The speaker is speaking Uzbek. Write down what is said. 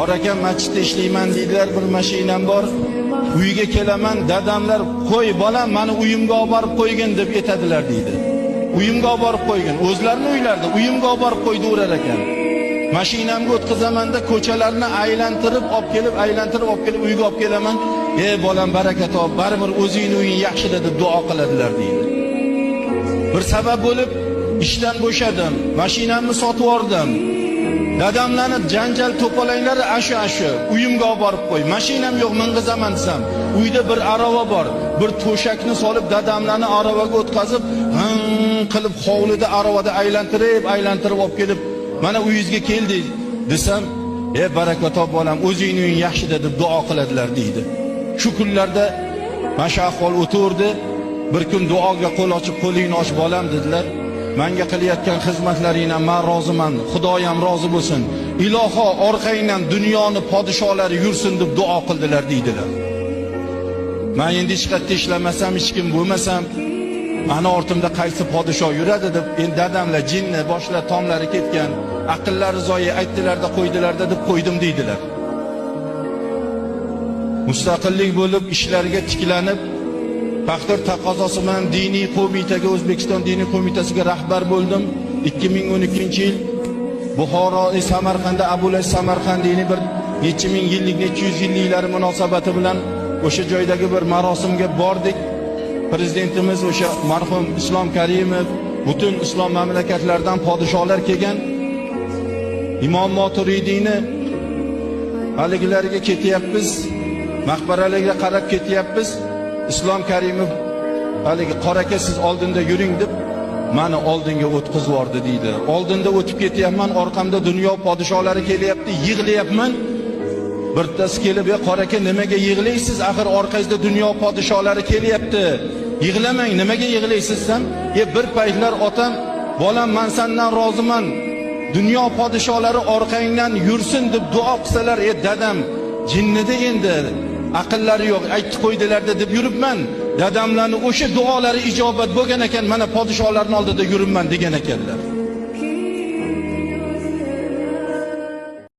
Bor ekan, masjidda ishlayman deydilar, bir mashinam bor. Uyga kelaman, dadamlar qo'y bolam, meni uyimga olib borib qo'ygin deb aytadilar deydi. Uyimga olib borib qo'ygin. O'zlarining uylarida uyimga olib borib qo'ydirar ekan. Mashinamga o'tkazamanda ko'chalarni aylantirib olib kelib uyga olib kelaman. Ey bolam, baraka top, baribir o'zingning uying yaxshi deb duo qiladilar deydi. Bir sabab bo'lib ishdan bo'shadim, mashinamni sotib yubordim. Dadamlarni janjal to'palanglari ashu uyimga olib borib qo'y. Mashinam yo'q, ming'izaman desam, uyda bir arava bor. Bir to'shakni solib dadamlarni aravaga o'tkazib, qilib hovlida aravada aylantirib olib kelib, mana uyingizga keldi desam, ey baraka top bolam, o'zingning uying yaxshi deb duo qiladilar deydi. Shu kunlarda mana ahvol o'tirdi. Bir kun duoga qo'l ochib, qo'lingni och bolam dedilar. Menga qilayotgan xizmatlaringdan men roziman. Xudoyam rozi bo'lsin. Iloho orqangdan dunyoni podsholari yursin deb duo qildilar deydilar. Men endi hech qayerda ishlamasam, hech kim bo'lmasam, ana ortimda qaysi podsho yuradi deb, endi dadamlar jinni boshlar tomlari ketgan, aqllari zoyi aytdilarda qo'ydilarda deb qo'ydim deydilar. Mustaqillik bo'lib ishlarga tiklanib, taqdir taqozosi bilan diniy qo'mitaga, O'zbekiston diniy qo'mitasiga rahbar bo'ldim. 2012-yil Buxoro Samarqandda Abulaziz Samarqandiyning bir necha ming yillik, necha yuz yilliklari munosabati bilan o'sha joydagi bir marosimga bordik. Prezidentimiz o'sha marhum Islom Karimov, butun islom mamlakatlaridan podsholar kelgan. Imom Moturidiyni haligilarga ketyapmiz, maqbaralarga qarab ketyapmiz. Islom Karimov haligi qoraka siz oldinda yuring deb meni oldinga o'tkazib yubordi deydi. Oldinda o'tib ketyapman, orqamda dunyo podsholari kelyapti, yig'layapman. Birtasi kelib, "Ey qoraka, nimaga yig'laysiz? Axir orqangizda dunyo podsholari kelyapti. Yig'lamang, nimaga yig'laysiz?" desam, bir paytlar otam, "Bolam, men sendan roziman. Dunyo podsholari orqangdan yursin deb duo qilsalar, dadam jinnida endi aqllari yo'q, aytib qo'ydilarda deb yuribman. Dadamlarning o'sha duolari ijobat bo'lgan ekan, mana podsholarning oldida yuribman" degan ekanlar.